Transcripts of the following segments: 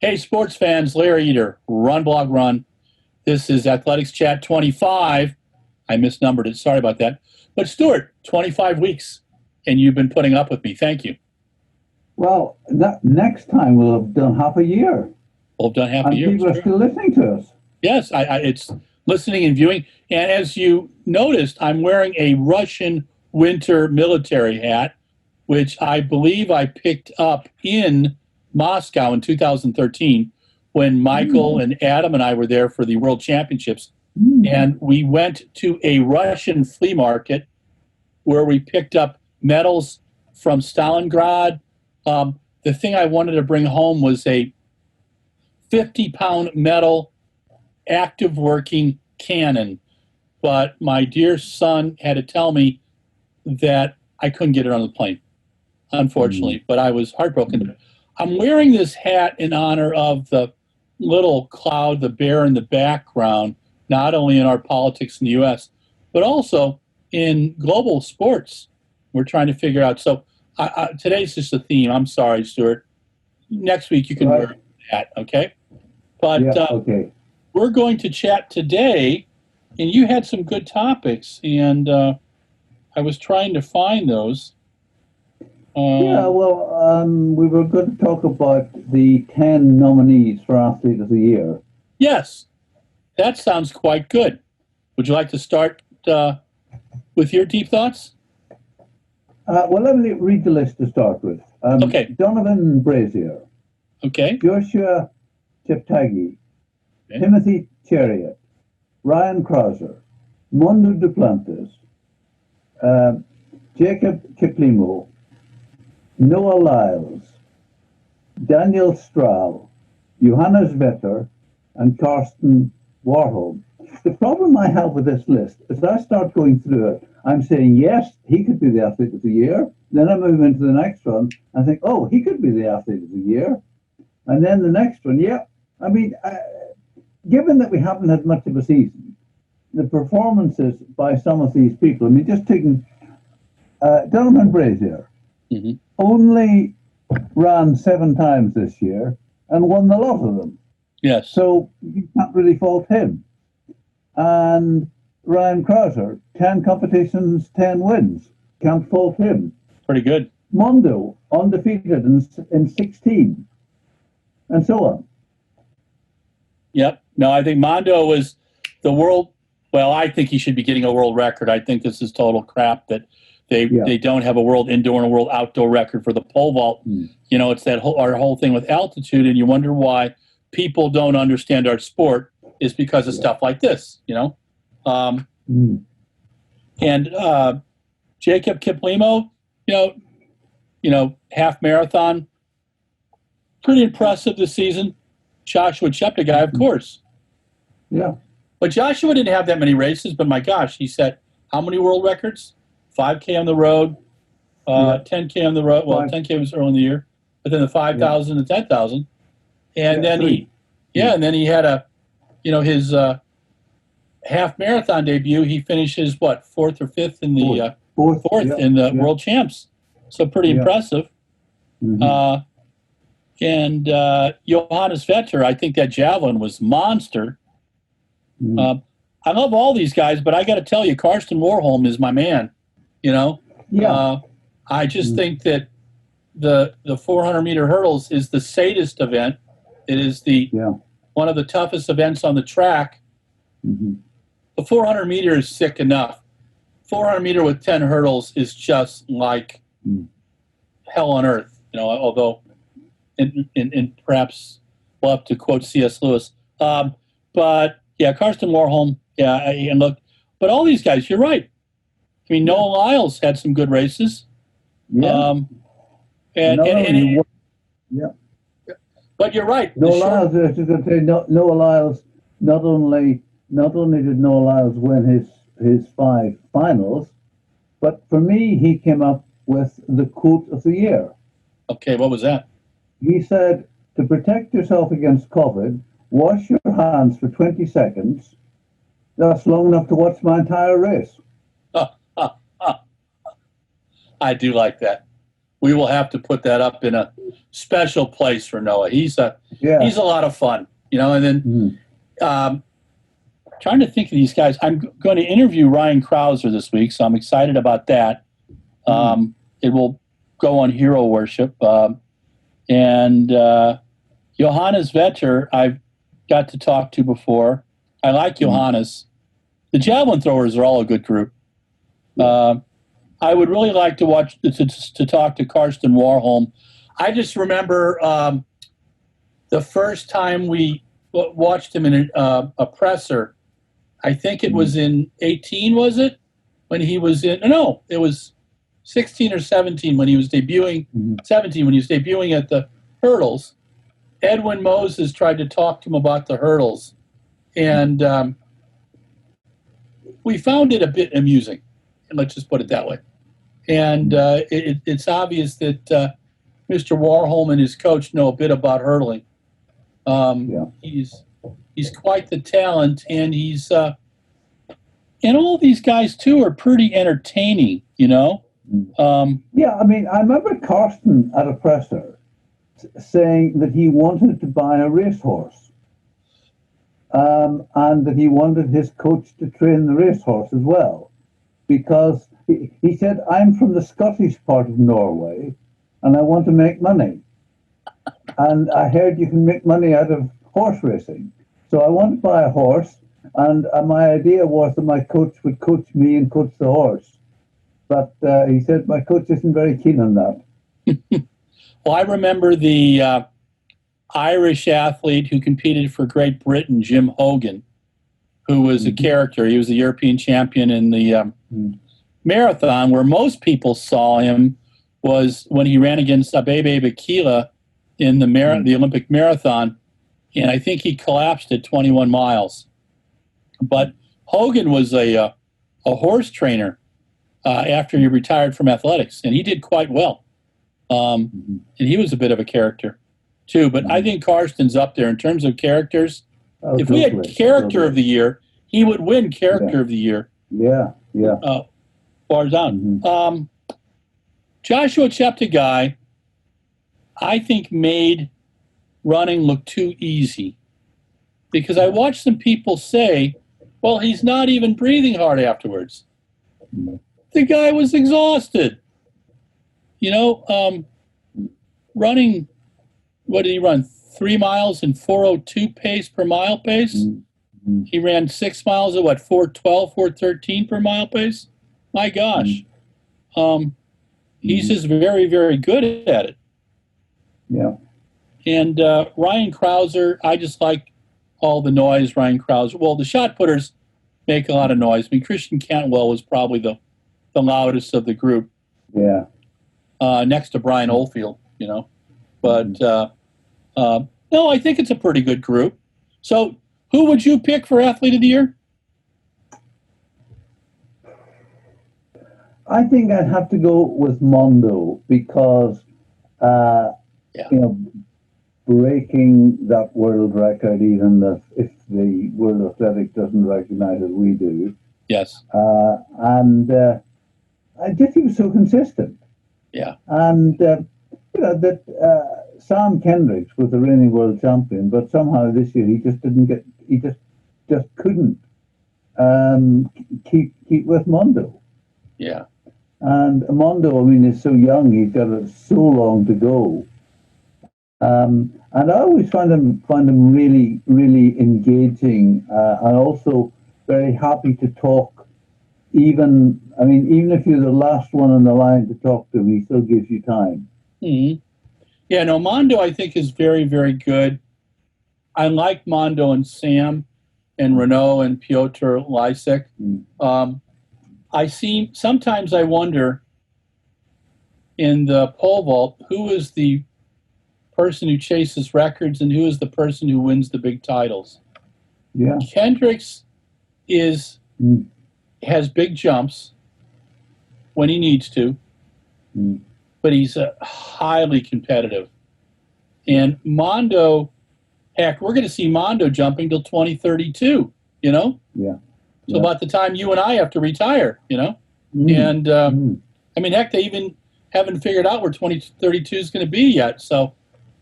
Hey, sports fans, Larry Eder, RunBlogRun. This is Athletics Chat 25. I misnumbered it. Sorry about that. But Stuart, 25 weeks, and you've been putting up with me. Thank you. Well, next time we'll have done half a year. We'll have done half a year. And people are still listening to us. Yes, it's listening and viewing. And as you noticed, I'm wearing a Russian winter military hat, which I believe I picked up in Moscow in 2013 when Michael and Adam and I were there for the World Championships. And we went to a Russian flea market where we picked up medals from Stalingrad. The thing I wanted to bring home was a 50-pound metal active working cannon. But my dear son had to tell me that I couldn't get it on the plane, unfortunately. But I was heartbroken. I'm wearing this hat in honor of the little cloud, the bear in the background, not only in our politics in the U.S., but also in global sports. We're trying to figure out. So today's just a theme. I'm sorry, Stuart. Next week you can wear that, okay? But okay. We're going to chat today, and you had some good topics, and I was trying to find those. We were going to talk about the 10 nominees for Athlete of the Year. Yes, that sounds quite good. Would you like to start with your deep thoughts? Well, let me read the list to start with. Okay. Donovan Brazier. Okay. Joshua Cheptegei. Okay. Timothy Chariot. Ryan Krauser. Mondo Duplantis. Jacob Kiplimo. Noah Lyles, Daniel Strahl, Johannes Vetter, and Karsten Warholm. The problem I have with this list is I start going through it, I'm saying, yes, he could be the Athlete of the Year. Then I move into the next one and think, oh, he could be the Athlete of the Year. And then the next one, yeah. I mean, given that we haven't had much of a season, the performances by some of these people, I mean, just taking Donovan Brazier, only ran 7 times this year and won the lot of them. Yes. So you can't really fault him. And Ryan Krauser, 10 competitions, 10 wins. Can't fault him. Pretty good. Mondo, undefeated in 16. And so on. Yep. No, I think Mondo was the world. Well, I think he should be getting a world record. I think this is total crap that they don't have a world indoor and a world outdoor record for the pole vault. You know, it's that our whole thing with altitude, and you wonder why people don't understand our sport is because of stuff like this, you know. And Jacob Kiplimo, you know, half marathon, pretty impressive this season. Joshua Cheptegei guy, of course. Yeah. But Joshua didn't have that many races, but my gosh, he set how many world records? 5K on the road, 10K on the road. Well, 10K was early in the year, but then the 5,000 and 10,000. And then and then he had his half marathon debut. He finishes what, 4th or 5th in the fourth in the world champs. So pretty impressive. And Johannes Vetter, I think that javelin was monster. I love all these guys, but I got to tell you, Karsten Warholm is my man. You know, I just think that the 400-meter hurdles is the sadist event. It is one of the toughest events on the track. The 400-meter is sick enough. 400-meter with 10 hurdles is just like hell on earth. You know, although, and perhaps we'll have to quote C.S. Lewis. But yeah, Karsten Warholm. Yeah, and look, but all these guys, you're right. I mean, Noah Lyles had some good races. But you're right. Noah Lyles, I was just going to say, Noah Lyles, not only did Noah Lyles win his 5 finals, but for me, he came up with the quote of the year. Okay, what was that? He said, to protect yourself against COVID, wash your hands for 20 seconds. That's long enough to watch my entire race. I do like that. we will have to put that up in a special place for Noah. He's a lot of fun, And then trying to think of these guys. I'm going to interview Ryan Krauser this week, so I'm excited about that. It will go on Hero Worship. And Johannes Vetter, I've got to talk to before. I like Johannes. The javelin throwers are all a good group. I would really like to talk to Karsten Warholm. I just remember the first time we watched him in a presser. I think it was in 18, was it? When he was in, no, it was 16 or 17 when he was debuting, 17 when he was debuting at the hurdles. Edwin Moses tried to talk to him about the hurdles, and we found it a bit amusing. Let's just put it that way. And it's obvious that Mr. Warholm and his coach know a bit about hurdling. He's quite the talent, and and all these guys too are pretty entertaining, I mean, I remember Karsten at a presser saying that he wanted to buy a racehorse, and that he wanted his coach to train the racehorse as well, because he said, "I'm from the Scottish part of Norway, and I want to make money. And I heard you can make money out of horse racing. So I want to buy a horse, and my idea was that my coach would coach me and coach the horse. But he said my coach isn't very keen on that." Well, I remember the Irish athlete who competed for Great Britain, Jim Hogan, who was a character. He was the European champion in the marathon. Where most people saw him was when he ran against Abebe Bikila in the Olympic marathon, and I think he collapsed at 21 miles. But Hogan was a horse trainer after he retired from athletics, and he did quite well. And he was a bit of a character too. But I think Karsten's up there in terms of characters. If we had character of the year, he would win character of the year. Bars on. Joshua Cheptegei, I think, made running look too easy, because I watched some people say, well, he's not even breathing hard afterwards. The guy was exhausted. Running, what did he run? 3 miles in 4:02 pace per mile pace. He ran 6 miles at 4:12, 4:13 per mile pace. My gosh. He's just very, very good at it. And Ryan Krauser, I just like all the noise Ryan Krauser. Well, the shot putters make a lot of noise. I mean, Christian Cantwell was probably the loudest of the group. Next to Brian Oldfield, But no, I think it's a pretty good group. So who would you pick for Athlete of the Year? I think I'd have to go with Mondo, because breaking that world record, even if the World Athletics doesn't recognize it, we do. Yes. And I just he was so consistent. And that Sam Kendricks was the reigning world champion, but somehow this year he just couldn't keep with Mondo. And Mondo, I mean, is so young; he's got so long to go. And I always find him really, really engaging, and also very happy to talk. Even if you're the last one on the line to talk to him, he still gives you time. Yeah, no, Mondo, I think, is very, very good. I like Mondo and Sam and Renault and Piotr Lysek. Sometimes I wonder in the pole vault, who is the person who chases records and who is the person who wins the big titles. Kendricks has big jumps when he needs to, but he's highly competitive. And Mondo, heck, we're going to see Mondo jumping till 2032, So about the time you and I have to retire, And, I mean, heck, they even haven't figured out where 2032 is going to be yet. So,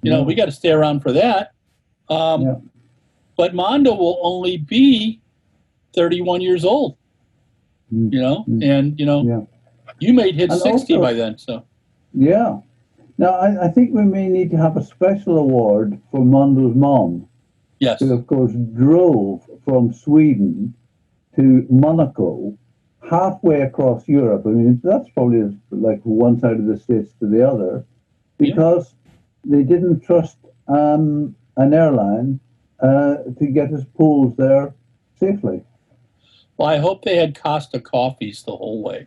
we got to stay around for that. But Mondo will only be 31 years old, and, you may hit And 60 also, by then. So, yeah. Now, I think we may need to have a special award for Mondo's mom, yes. who, of course, drove from Sweden to Monaco, halfway across Europe. I mean, that's probably like one side of the States to the other, because they didn't trust an airline to get us pools there safely. Well, I hope they had Costa coffees the whole way,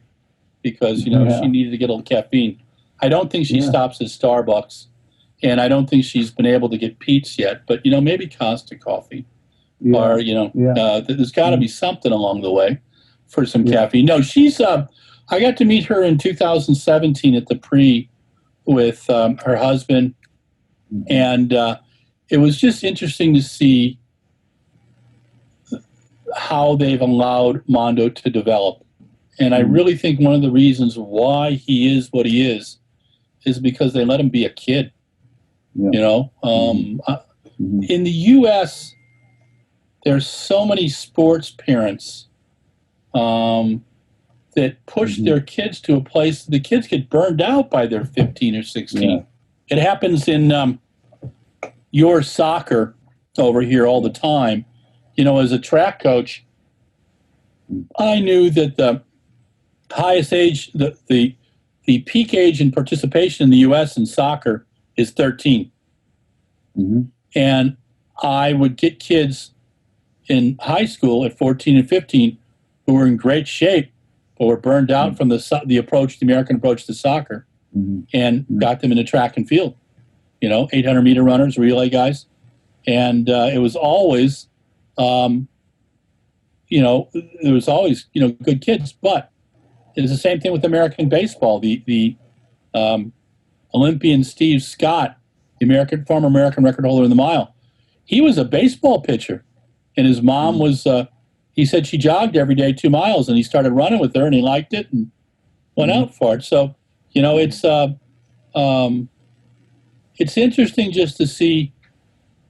because, she needed to get a little caffeine. I don't think she stops at Starbucks, and I don't think she's been able to get Pete's yet, but, maybe Costa coffee. Or, there's got to be something along the way for some caffeine. No, she's, I got to meet her in 2017 at the Prix with her husband, and it was just interesting to see how they've allowed Mondo to develop. And I really think one of the reasons why he is what he is because they let him be a kid. In the U.S., there's so many sports parents that push their kids to a place. The kids get burned out by their 15 or 16. It happens in your soccer over here all the time. As a track coach, I knew that the highest age, the peak age in participation in the U.S. in soccer is 13. And I would get kids in high school at 14 and 15 who were in great shape, but were burned out from the American approach to soccer, and got them into track and field, 800-meter runners, relay guys. And it was always, there was always, good kids. But it's the same thing with American baseball. The Olympian Steve Scott, the former American record holder in the mile, he was a baseball pitcher. And his mom was, he said she jogged every day 2 miles, and he started running with her, and he liked it and went out for it. So, it's interesting just to see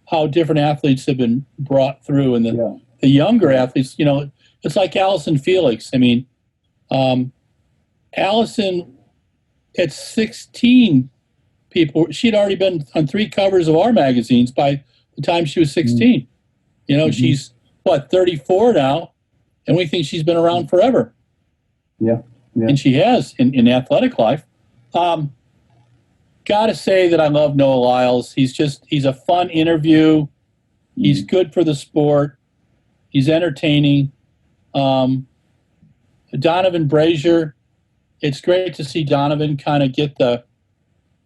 how different athletes have been brought through. And the younger athletes, it's like Allison Felix. I mean, Allison, at 16, she'd already been on 3 covers of our magazines by the time she was 16. She's, 34 now, and we think she's been around forever. And she has in athletic life. Got to say that I love Noah Lyles. He's a fun interview. He's good for the sport. He's entertaining. Donovan Brazier, it's great to see Donovan kind of get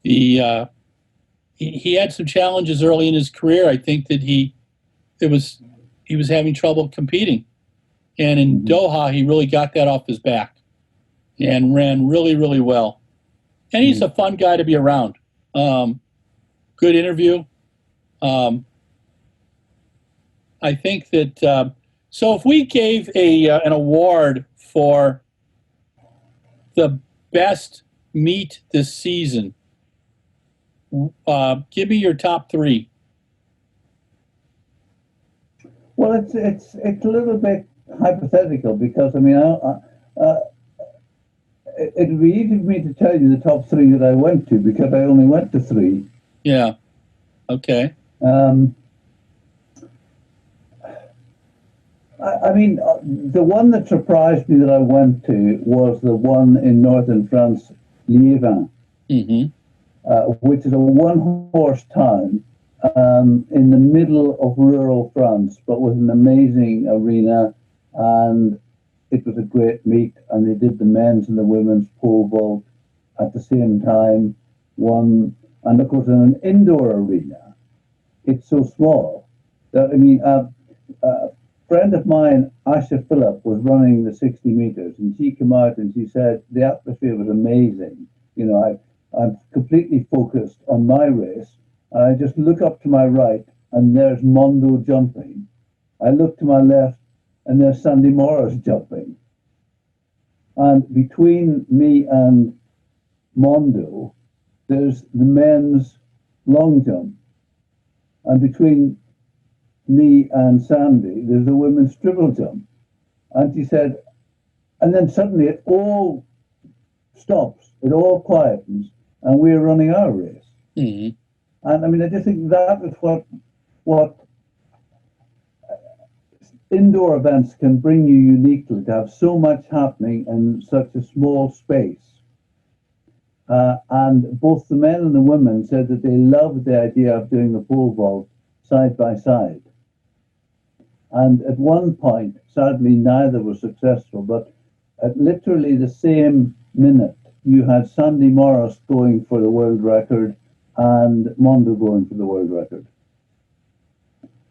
he had some challenges early in his career. I think that he was having trouble competing. And in Doha, he really got that off his back and ran really, really well. And he's a fun guy to be around. Good interview. I think that, so if we gave an award for the best meet this season, give me your top 3. Well, it's a little bit hypothetical, because, I mean, it would be easy for me to tell you the top 3 that I went to, because I only went to 3. Yeah. Okay. I mean, the one that surprised me that I went to was the one in northern France, Liévin, which is a one-horse town in the middle of rural France, but with an amazing arena, and it was a great meet. And they did the men's and the women's pole vault at the same time. And of course, in an indoor arena, it's so small that, I mean, a friend of mine, Asha Phillip, was running the 60 meters, and she came out and she said the atmosphere was amazing. I'm completely focused on my race, and I just look up to my right, and there's Mondo jumping. I look to my left, and there's Sandy Morris jumping. And between me and Mondo, there's the men's long jump. And between me and Sandy, there's the women's triple jump. And she said, and then suddenly it all stops, it all quietens, and we're running our race. Mm-hmm. And I mean, I just think that is what indoor events can bring you uniquely, to have so much happening in such a small space. And both the men and the women said that they loved the idea of doing the pole vault side by side. And at one point, sadly, neither was successful, but at literally the same minute, you had Sandy Morris going for the world record and Mondo going for the world record.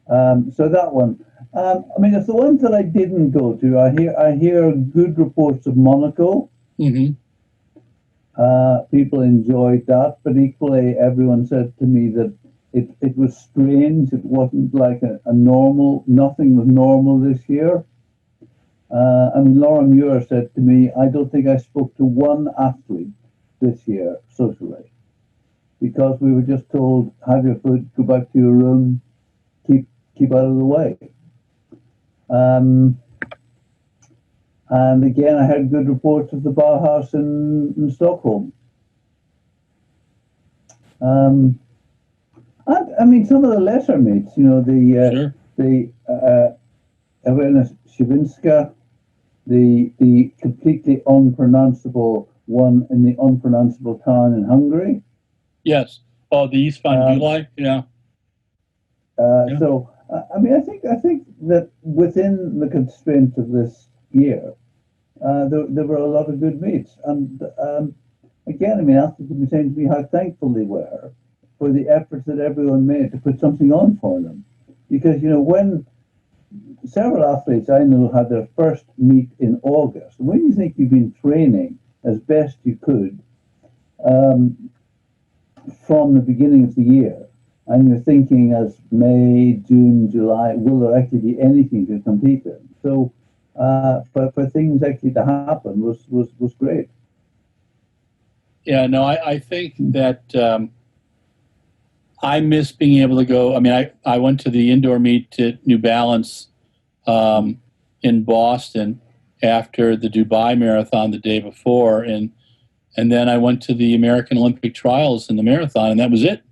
So that one. I mean, it's the ones that I didn't go to. I hear good reports of Monaco. Mm-hmm. People enjoyed that, but equally, everyone said to me that it was strange. It wasn't like a normal. Nothing was normal this year. I mean, Laura Muir said to me, "I don't think I spoke to one athlete this year socially, because we were just told, have your food, go back to your room, keep out of the way." And again, I heard good reports of the Bauhaus in Stockholm. And I mean, some of the lesser meets, you know, Sure. the Elena Shibinska, the completely unpronounceable one in the unpronounceable town in Hungary. Yes. Oh, the Eastbound July. Yeah. Yeah. So, I mean, I think that within the constraints of this year, there were a lot of good meets. And again, I mean, athletes have been saying to me how thankful they were for the efforts that everyone made to put something on for them. Because, you know, when several athletes I know had their first meet in August, when you think you've been training as best you could from the beginning of the year, and you're thinking as May, June, July, will there actually be anything to compete in? So for things actually to happen was great. Yeah, no, I think that I miss being able to go. I mean, I went to the indoor meet at New Balance in Boston after the Dubai Marathon the day before, and then I went to the American Olympic Trials in the marathon, and that was it.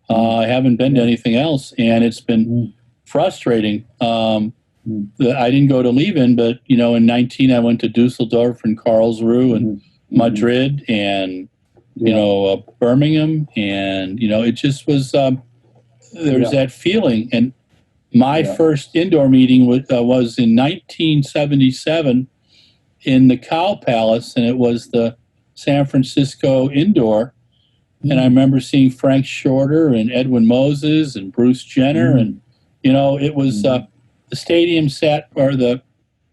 I haven't been to anything else, and it's been frustrating. That I didn't go to Leuven, but you know, in 19 I went to Dusseldorf and Karlsruhe and Madrid and you know Birmingham, and you know it just was there's that feeling. And my first indoor meeting was in 1977 in the Cow Palace, and it was the San Francisco indoor. And I remember seeing Frank Shorter and Edwin Moses and Bruce Jenner, and you know it was the stadium sat, or the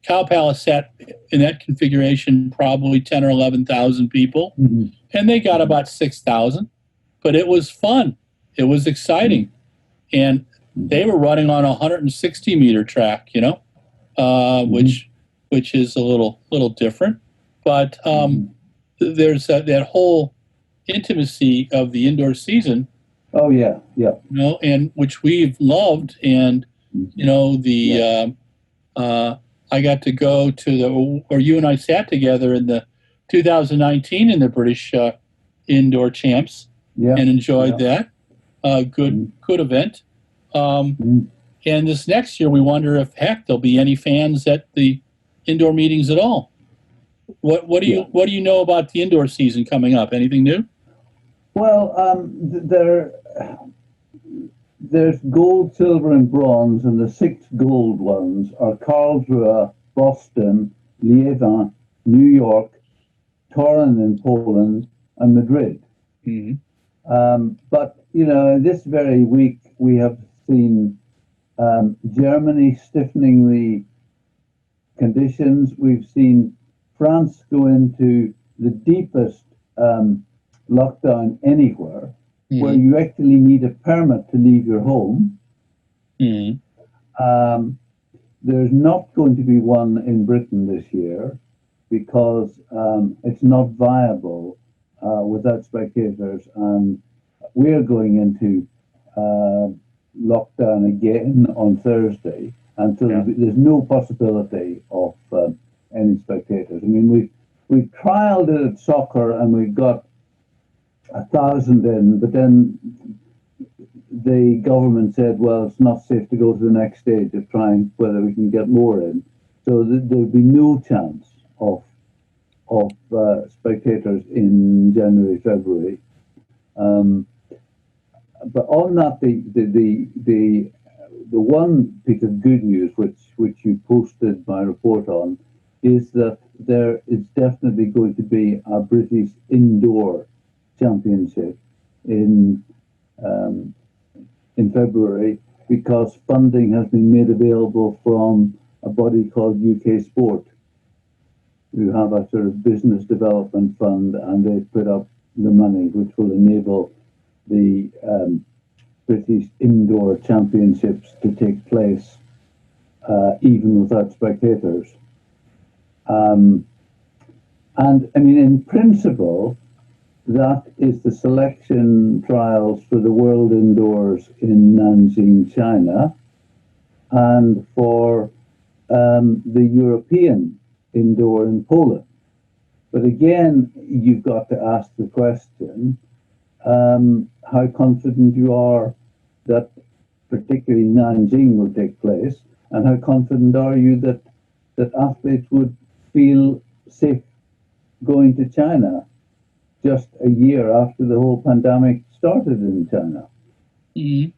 Cow Palace sat in that configuration probably 10 or 11,000 people, and they got about 6,000. But it was fun. It was exciting, and they were running on a 160 meter track, you know, which is a little different. But there's that whole intimacy of the indoor season. Oh yeah. You know, and which we've loved, and you know I got to go to or you and I sat together in the 2019 in the British indoor champs and enjoyed that. Good event. And this next year, we wonder if there'll be any fans at the indoor meetings at all. What do you know about the indoor season coming up? Anything new? Well, there's gold, silver, and bronze, and the 6 gold ones are Karlsruhe, Boston, Leuven, New York, Torun in Poland, and Madrid. But you know, this very week we have seen Germany stiffening the conditions. We've seen France go into the deepest lockdown anywhere, where you actually need a permit to leave your home. There's not going to be one in Britain this year because it's not viable without spectators, and we're going into lockdown again on Thursday until there's no possibility of any spectators. I mean, we trialed it at soccer and we got 1,000 in, but then the government said, well, it's not safe to go to the next stage of trying whether we can get more in. So there'll be no chance of spectators in January, February. But on that, the one piece of good news which you posted my report on is that there is definitely going to be a British indoor championship in February, because funding has been made available from a body called UK Sport, who have a sort of business development fund, and they put up the money which will enable the British indoor championships to take place even without spectators. And I mean, in principle, that is the selection trials for the World Indoors in Nanjing, China, and for the European Indoor in Poland. But again, you've got to ask the question, how confident you are that particularly Nanjing will take place, and how confident are you that athletes would feel safe going to China just a year after the whole pandemic started in China? Mm-hmm.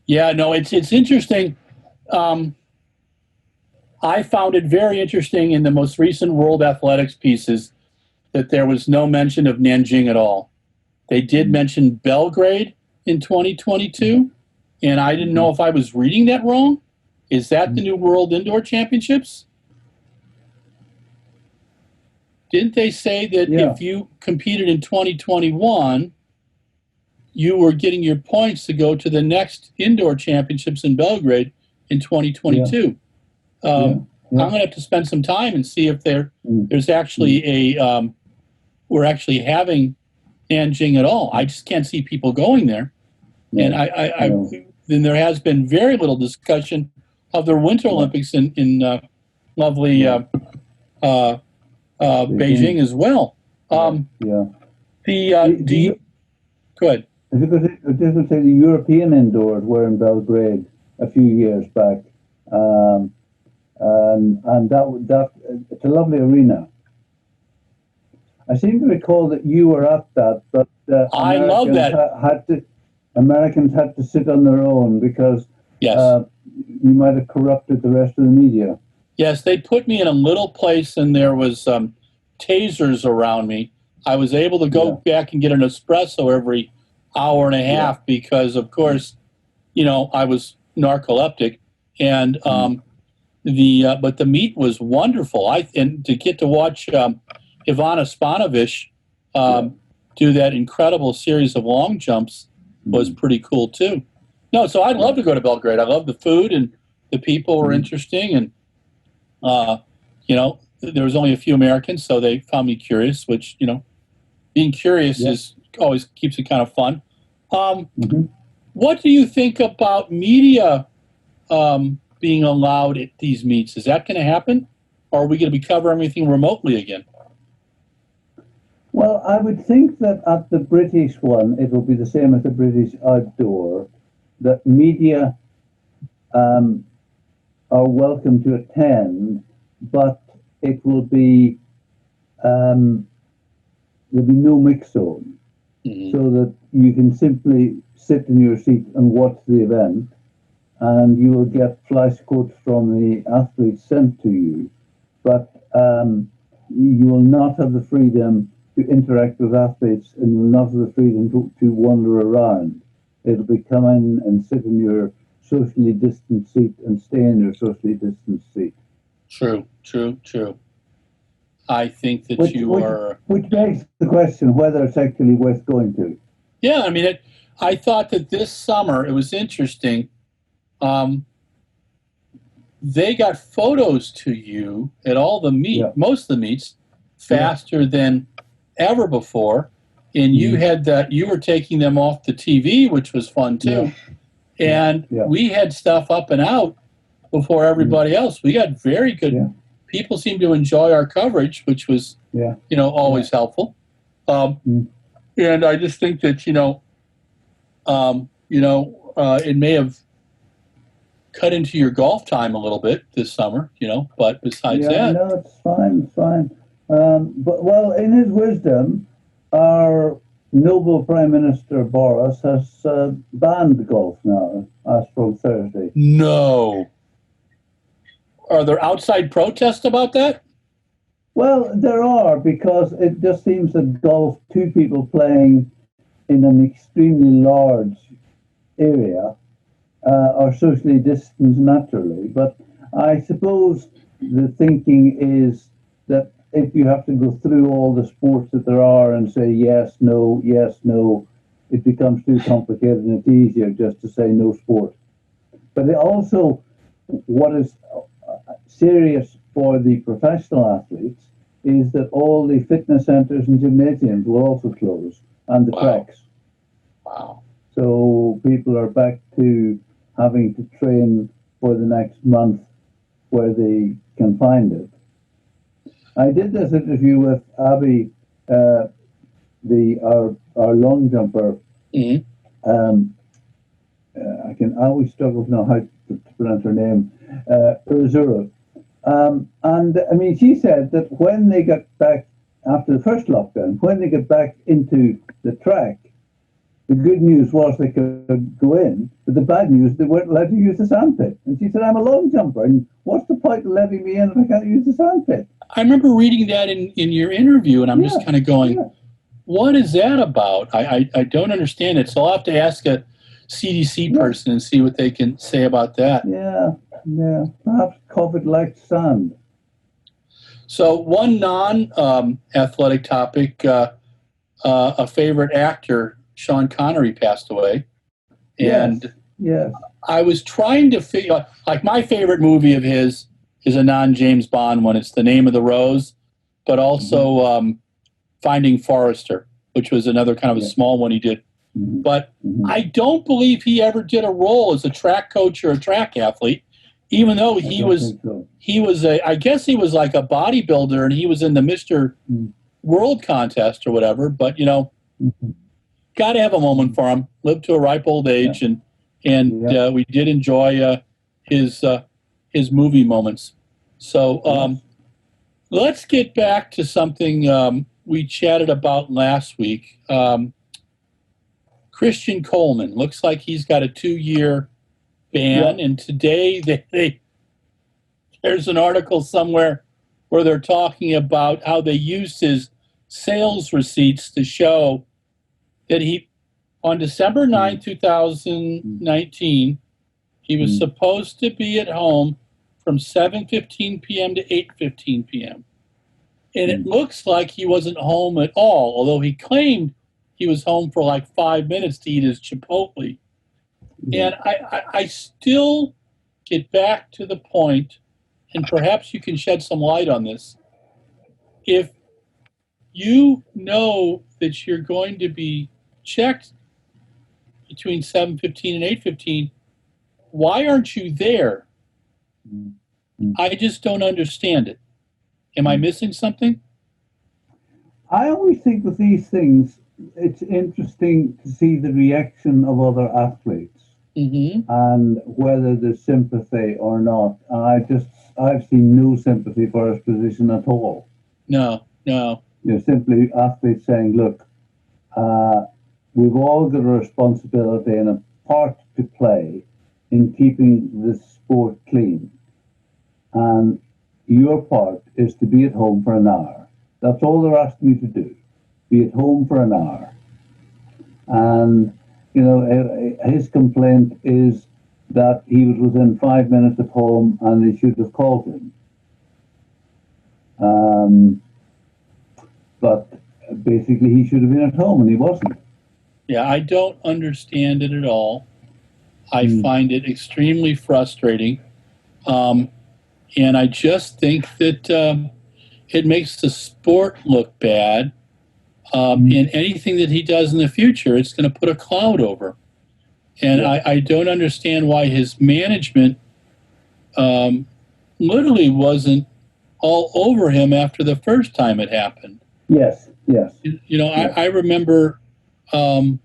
Yeah, no, it's interesting. I found it very interesting in the most recent World Athletics pieces that there was no mention of Nanjing at all. They did mention Belgrade in 2022, and I didn't know if I was reading that wrong. Is that the new World Indoor Championships? Didn't they say that if you competed in 2021, you were getting your points to go to the next Indoor Championships in Belgrade in 2022? I'm going to have to spend some time and see if there's actually we're actually having Nanjing at all. I just can't see people going there. And then there has been very little discussion of the Winter Olympics in lovely Beijing as well. Go ahead. I was just going to say the European indoors were in Belgrade a few years back, and that it's a lovely arena. I seem to recall that you were at that, but I love that. Americans had to sit on their own because you might have corrupted the rest of the media. Yes, they put me in a little place, and there was tasers around me. I was able to go back and get an espresso every hour and a half because, of course, I was narcoleptic, and but the meet was wonderful. And to get to watch Ivana Spanovich do that incredible series of long jumps was pretty cool too. No, so I'd love to go to Belgrade. I love the food, and the people were interesting, and there was only a few Americans, so they found me curious, which, being curious is always keeps it kind of fun. What do you think about media being allowed at these meets? Is that going to happen, or are we going to be covering everything remotely again? Well, I would think that at the British one, it will be the same as the British outdoor, that media are welcome to attend, but it will be, there'll be no mix zone, so that you can simply sit in your seat and watch the event, and you will get flash quotes from the athletes sent to you, but you will not have the freedom to interact with athletes, and will not have the freedom to wander around. It'll be come in and sit in your socially distant seat and stay in your socially distant seat. True. I think that which begs the question whether it's actually worth going to. Yeah, I mean, I thought that this summer, it was interesting. They got photos to you at all the most of the meets faster than ever before. And you had that, you were taking them off the TV, which was fun too. And we had stuff up and out before everybody else. We got very good. People seemed to enjoy our coverage, which was, always helpful. And I just think that, it may have cut into your golf time a little bit this summer, but besides that. No, it's fine. But, well, in his wisdom, our noble Prime Minister Boris has banned golf now, as from Thursday. No. Are there outside protests about that? Well, there are, because it just seems that golf, two people playing in an extremely large area, are socially distanced naturally. But I suppose the thinking is that if you have to go through all the sports that there are and say yes, no, it becomes too complicated, and it's easier just to say no sport. But it also, what is serious for the professional athletes is that all the fitness centers and gymnasiums will also close, and the tracks. Wow. So people are back to having to train for the next month where they can find it. I did this interview with Abby, our long jumper. I always struggle to know how to pronounce her name, Urzura. And I mean, she said that when they got back after the first lockdown, when they got back into the track, the good news was they could go in, but the bad news, they weren't allowed to use the sandpit. And she said, I'm a long jumper, and what's the point of letting me in if I can't use the sandpit? I remember reading that in your interview, and I'm just kind of going, what is that about? I don't understand it. So I'll have to ask a CDC person and see what they can say about that. Yeah. Perhaps COVID likes sand. So one non-athletic topic, a favorite actor, Sean Connery, passed away. And I was trying to figure, like, my favorite movie of his is a non-James Bond one. It's The Name of the Rose, but also Finding Forrester, which was another kind of a small one he did. But I don't believe he ever did a role as a track coach or a track athlete, even though I guess he was like a bodybuilder, and he was in the Mr. World contest or whatever. But, got to have a moment for him. Lived to a ripe old age, and we did enjoy his movie moments. So let's get back to something we chatted about last week. Christian Coleman looks like he's got a 2-year ban, and today there's an article somewhere where they're talking about how they used his sales receipts to show that on December 9, 2019, he was supposed to be at home from 7:15 p.m. to 8:15 p.m. And it looks like he wasn't home at all, although he claimed he was home for like 5 minutes to eat his Chipotle. And I still get back to the point, and perhaps you can shed some light on this. If you know that you're going to be checked between 7:15 and 8:15, why aren't you there? I just don't understand it. Am I missing something? I always think with these things, it's interesting to see the reaction of other athletes and whether there's sympathy or not. And I've seen no sympathy for his position at all. No. Simply athletes saying, look, we've all got a responsibility and a part to play in keeping the sport clean. And your part is to be at home for an hour. That's all they're asking you to do. Be at home for an hour. And, his complaint is that he was within 5 minutes of home and they should have called him. But basically he should have been at home and he wasn't. Yeah, I don't understand it at all. I find it extremely frustrating. And I just think that it makes the sport look bad. And anything that he does in the future, it's going to put a cloud over. And I don't understand why his management literally wasn't all over him after the first time it happened. Yes, yes. I remember a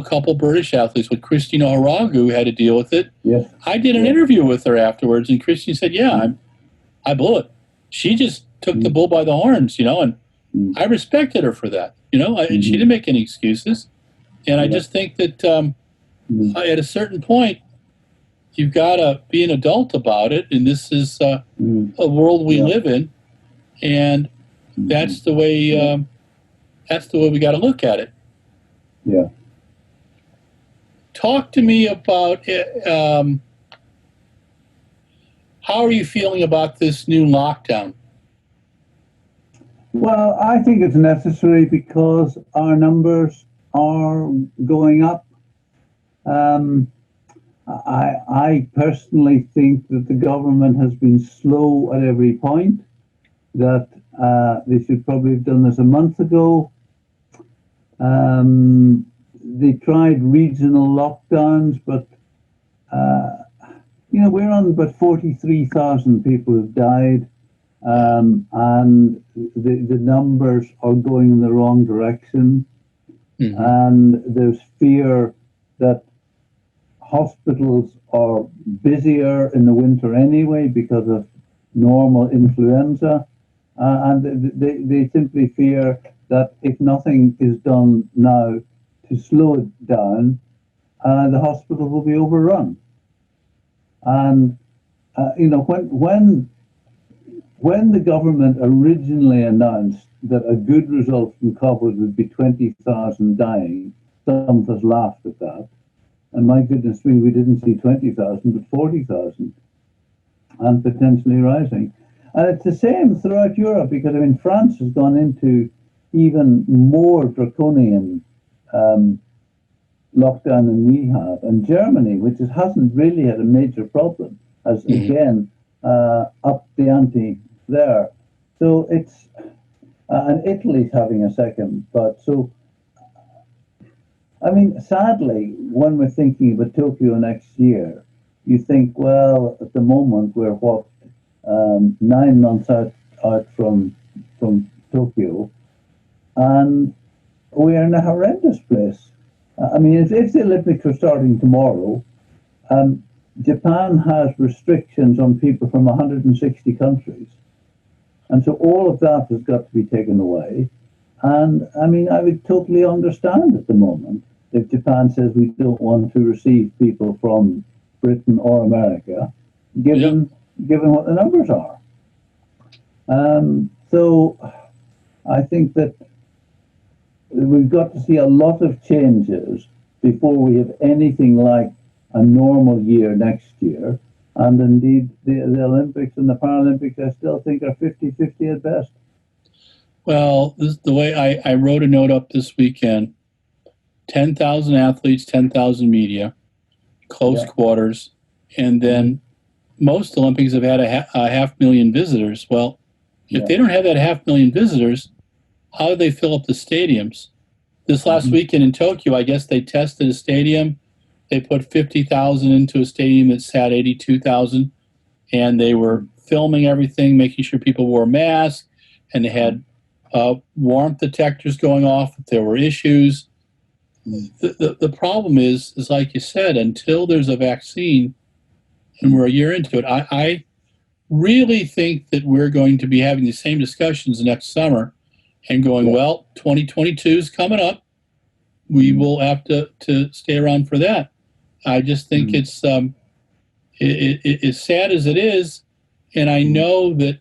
couple British athletes with Christina Haragu had to deal with it. Yes. I did an interview with her afterwards, and Christine said, I blew it. She just took the bull by the horns, and I respected her for that, and she didn't make any excuses. And I just think that at a certain point, you've got to be an adult about it, and this is a world we live in, and that's the way we got to look at it. Yeah. Talk to me about how are you feeling about this new lockdown? Well, I think it's necessary because our numbers are going up. I personally think that the government has been slow at every point, that they should probably have done this a month ago. They tried regional lockdowns, but we're on about 43,000 people who've died, and the numbers are going in the wrong direction. And there's fear that hospitals are busier in the winter anyway because of normal influenza, and they simply fear that if nothing is done now to slow it down, the hospital will be overrun. And when the government originally announced that a good result from COVID would be 20,000 dying, some of us laughed at that. And my goodness me, we didn't see 20,000, but 40,000, and potentially rising. And it's the same throughout Europe, because France has gone into even more draconian lockdown than we have, and Germany, which hasn't really had a major problem, has again upped the ante there. So it's and Italy's having a second, but so. Sadly, when we're thinking about Tokyo next year, you think, well, at the moment we're 9 months out from Tokyo, and we are in a horrendous place. If the Olympics are starting tomorrow, Japan has restrictions on people from 160 countries, and so all of that has got to be taken away. And I would totally understand at the moment if Japan says we don't want to receive people from Britain or America, given what the numbers are. So I think that we've got to see a lot of changes before we have anything like a normal year next year. And indeed, the Olympics and the Paralympics, I still think, are 50-50 at best. Well, the way I wrote a note up this weekend, 10,000 athletes, 10,000 media, close quarters, and then most Olympics have had a 500,000 visitors. Well, if they don't have that 500,000 visitors, how do they fill up the stadiums? This last weekend in Tokyo, I guess they tested a stadium. They put 50,000 into a stadium that sat 82,000, and they were filming everything, making sure people wore masks, and they had warmth detectors going off if there were issues. The problem is like you said, until there's a vaccine, and we're a year into it, I really think that we're going to be having the same discussions next summer and going, well, 2022 is coming up. We will have to stay around for that. I just think it's sad as it is, and I know that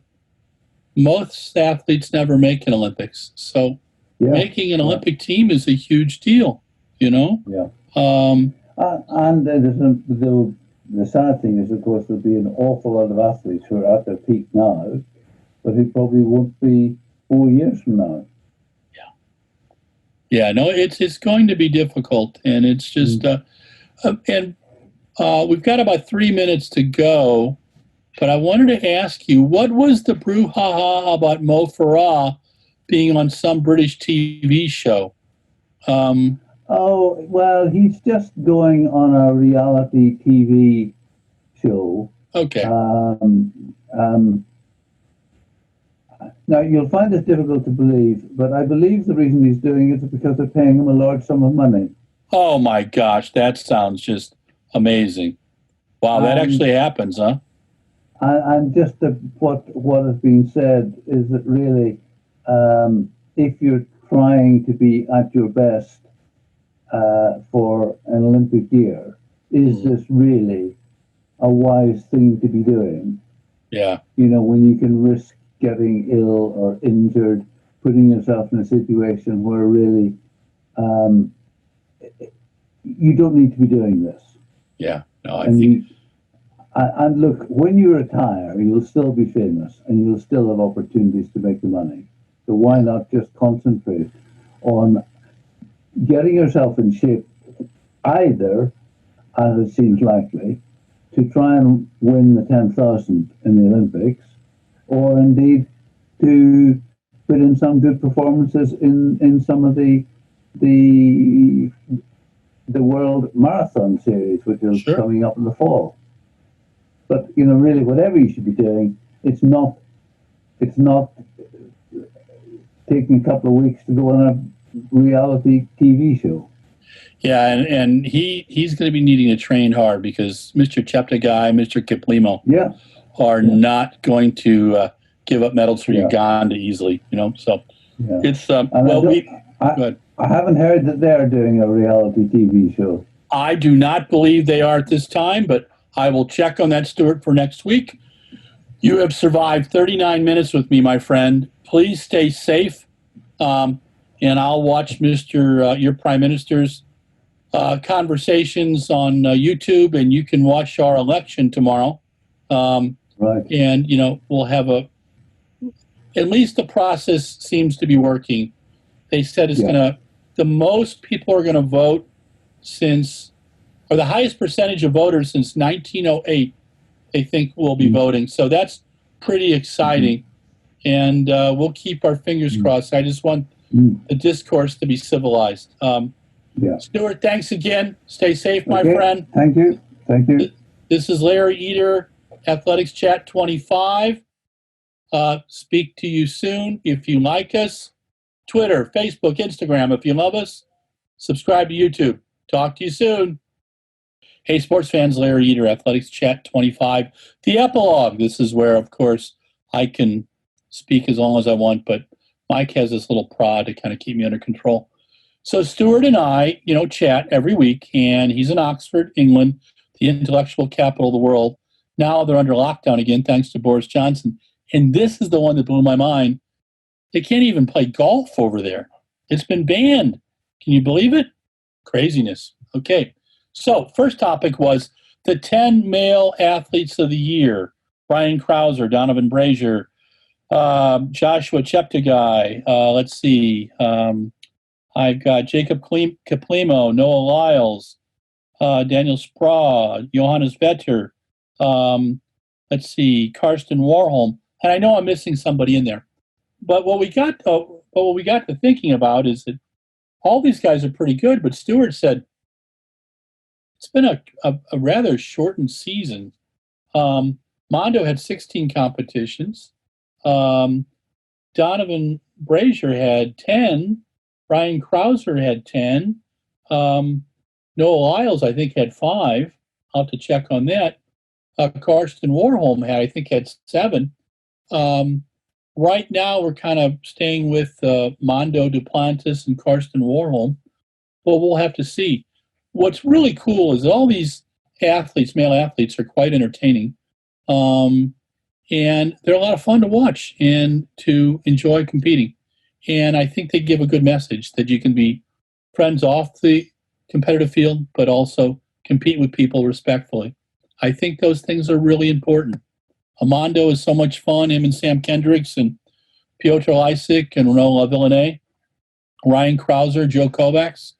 most athletes never make an Olympics. So making an Olympic team is a huge deal, And the sad thing is, of course, there'll be an awful lot of athletes who are at their peak now, but who probably won't be 4 years from now. No, it's going to be difficult, and it's just we've got about 3 minutes to go, but I wanted to ask you, what was the brouhaha about Mo Farah being on some British TV show. Oh, well, he's just going on a reality TV show. Okay. Now, you'll find this difficult to believe, but I believe the reason he's doing it is because they're paying him a large sum of money. Oh, my gosh. That sounds just amazing. Wow, that actually happens, huh? And just what has been said is that really, if you're trying to be at your best for an Olympic year, is this really a wise thing to be doing? Yeah. You know, when you can risk getting ill or injured, putting yourself in a situation where really you don't need to be doing this. Yeah. No, I think. And look, when you retire, you'll still be famous and you'll still have opportunities to make the money. So why not just concentrate on getting yourself in shape, either, as it seems likely, to try and win the 10,000 in the Olympics, or indeed to put in some good performances in some of the World Marathon Series, which is coming up in the fall. But you know, really, whatever you should be doing, it's not taking a couple of weeks to go on a reality TV show. Yeah, and he's going to be needing to train hard because Mr. Cheptegei, Mr. Kiplimo are not going to give up medals for Uganda easily, you know. So it's go ahead. I haven't heard that they're doing a reality TV show. I do not believe they are at this time, but I will check on that, Stuart, for next week. You have survived 39 minutes with me, my friend. Please stay safe, and I'll watch your Prime Minister's conversations on YouTube, and you can watch our election tomorrow. Right. And, you know, we'll have at least the process seems to be working. They said it's the most people are going to vote or the highest percentage of voters since 1908, they think will be voting. So that's pretty exciting. And we'll keep our fingers crossed. I just want the discourse to be civilized. Stuart, thanks again. Stay safe, my friend. Thank you. Thank you. This is Larry Eder, Athletics Chat 25. Speak to you soon. If you like us, Twitter, Facebook, Instagram. If you love us, subscribe to YouTube. Talk to you soon. Hey, sports fans, Larry Eder, Athletics Chat 25. The Epilogue. This is where, of course, I can speak as long as I want, but Mike has this little prod to kind of keep me under control. So Stuart and I, you know, chat every week, and he's in Oxford, England, the intellectual capital of the world. Now they're under lockdown again, thanks to Boris Johnson. And this is the one that blew my mind. They can't even play golf over there. It's been banned. Can you believe it? Craziness. Okay. So first topic was the 10 male athletes of the year. Brian Krauser, Donovan Brazier, Joshua Cheptegei. Let's see. I've got Jacob Kiplimo, Noah Lyles, Daniel Sprague, Johannes Vetter. Let's see, Karsten Warholm. And I know I'm missing somebody in there. But what we got to thinking about is that all these guys are pretty good, but Stuart said it's been a rather shortened season. Mondo had 16 competitions. Donovan Brazier had 10. Brian Krauser had 10. Noah Lyles, I think, had 5. I'll have to check on that. Karsten Warholm had 7. Right now, we're kind of staying with Mondo Duplantis and Karsten Warholm, but we'll have to see. What's really cool is all these athletes, male athletes, are quite entertaining, and they're a lot of fun to watch and to enjoy competing. And I think they give a good message that you can be friends off the competitive field, but also compete with people respectfully. I think those things are really important. Mondo is so much fun, him and Sam Kendricks and Piotr Lysick and Renaud Villeneuve, Ryan Krauser, Joe Kovacs,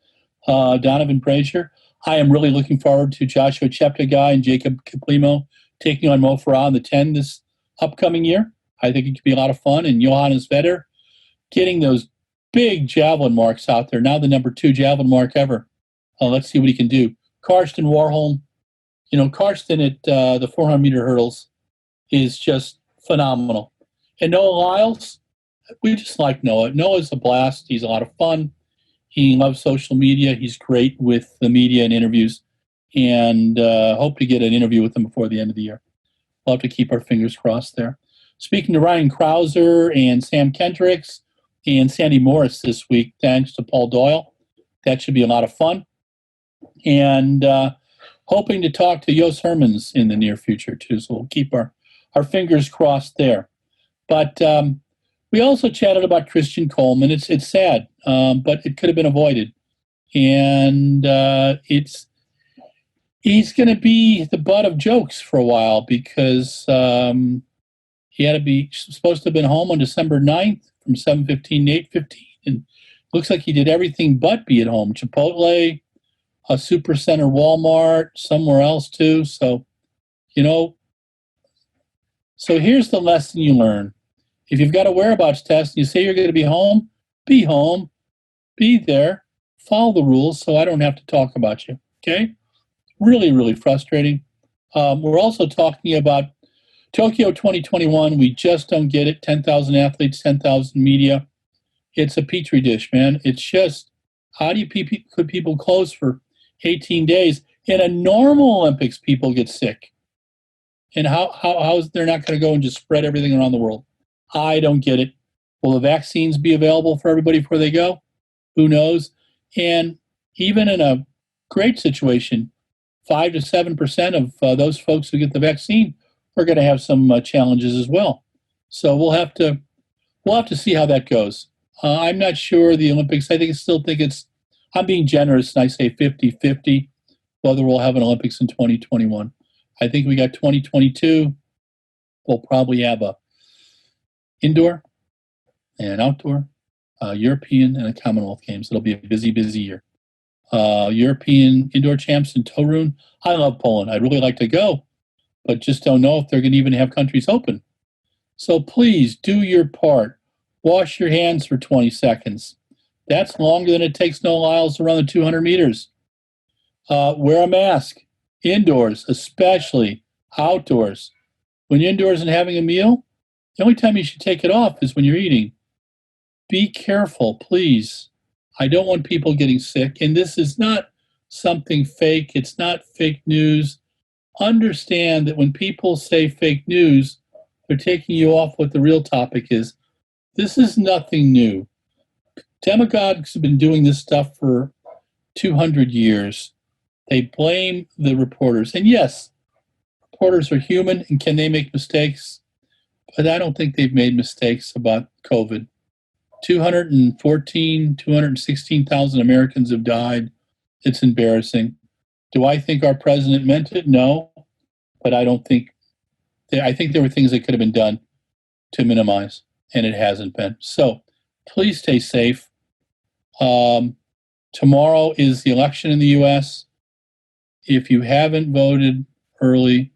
Donovan Brazier. I am really looking forward to Joshua Cheptegei and Jacob Kiplimo taking on Mo Farah in the 10 this upcoming year. I think it could be a lot of fun. And Johannes Vetter, getting those big javelin marks out there. Now the number 2 javelin mark ever. Let's see what he can do. Karsten Warholm, Karsten at the 400-meter hurdles is just phenomenal. And Noah Lyles, we just like Noah. Noah's a blast. He's a lot of fun. He loves social media. He's great with the media and interviews. And hope to get an interview with him before the end of the year. We'll have to keep our fingers crossed there. Speaking to Ryan Krauser and Sam Kendricks and Sandy Morris this week, thanks to Paul Doyle. That should be a lot of fun. And hoping to talk to Jos Hermans in the near future, too. So we'll keep our fingers crossed there. But we also chatted about Christian Coleman. It's sad, but it could have been avoided. And he's going to be the butt of jokes for a while because he had to be supposed to have been home on December 9th from 7:15 to 8:15. And looks like he did everything but be at home. Chipotle, a Supercenter, Walmart, somewhere else too. So, so here's the lesson you learn. If you've got a whereabouts test and you say you're going to be home, be there, follow the rules so I don't have to talk about you. Okay? Really, really frustrating. We're also talking about Tokyo 2021. We just don't get it. 10,000 athletes, 10,000 media. It's a petri dish, man. It's just, how do you could people close for 18 days? In a normal Olympics, people get sick. And how is they're not going to go and just spread everything around the world? I don't get it. Will the vaccines be available for everybody before they go? Who knows? And even in a great situation, 5 to 7% of those folks who get the vaccine are going to have some challenges as well. So we'll have to see how that goes. I'm not sure the Olympics. I'm being generous and I say 50-50 whether we'll have an Olympics in 2021. I think we got 2022. We'll probably have a indoor and outdoor, European and a Commonwealth Games. It'll be a busy, busy year. European indoor champs in Torun. I love Poland. I'd really like to go, but just don't know if they're going to even have countries open. So please do your part. Wash your hands for 20 seconds. That's longer than it takes Noah Lyles to run the 200 meters. Wear a mask indoors, especially outdoors. When you're indoors and having a meal, the only time you should take it off is when you're eating. Be careful, please. I don't want people getting sick. And this is not something fake. It's not fake news. Understand that when people say fake news, they're taking you off what the real topic is. This is nothing new. Demagogues have been doing this stuff for 200 years. They blame the reporters. And yes, reporters are human, and can they make mistakes? But I don't think they've made mistakes about COVID. 216,000 Americans have died. It's embarrassing. Do I think our president meant it? No. But I think there were things that could have been done to minimize, and it hasn't been. So please stay safe. Tomorrow is the election in the U.S. If you haven't voted early,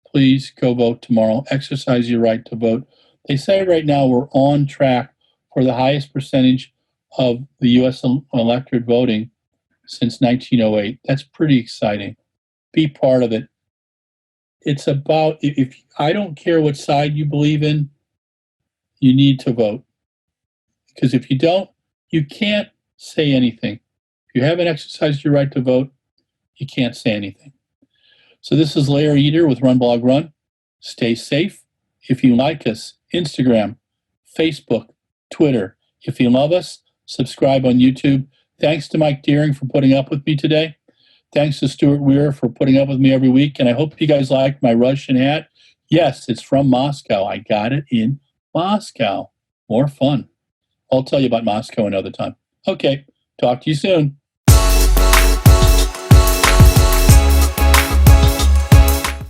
please go vote tomorrow. Exercise your right to vote. They say right now we're on track for the highest percentage of the U.S. electorate voting since 1908. That's pretty exciting. Be part of it. It's about, if I don't care what side you believe in, you need to vote. Because if you don't, you can't say anything. If you haven't exercised your right to vote, you can't say anything. So this is Larry Eder with RunBlogRun. Stay safe. If you like us, Instagram, Facebook, Twitter. If you love us, subscribe on YouTube. Thanks to Mike Deering for putting up with me today. Thanks to Stuart Weir for putting up with me every week. And I hope you guys like my Russian hat. Yes, it's from Moscow. I got it in Moscow. More fun. I'll tell you about Moscow another time. Okay, talk to you soon.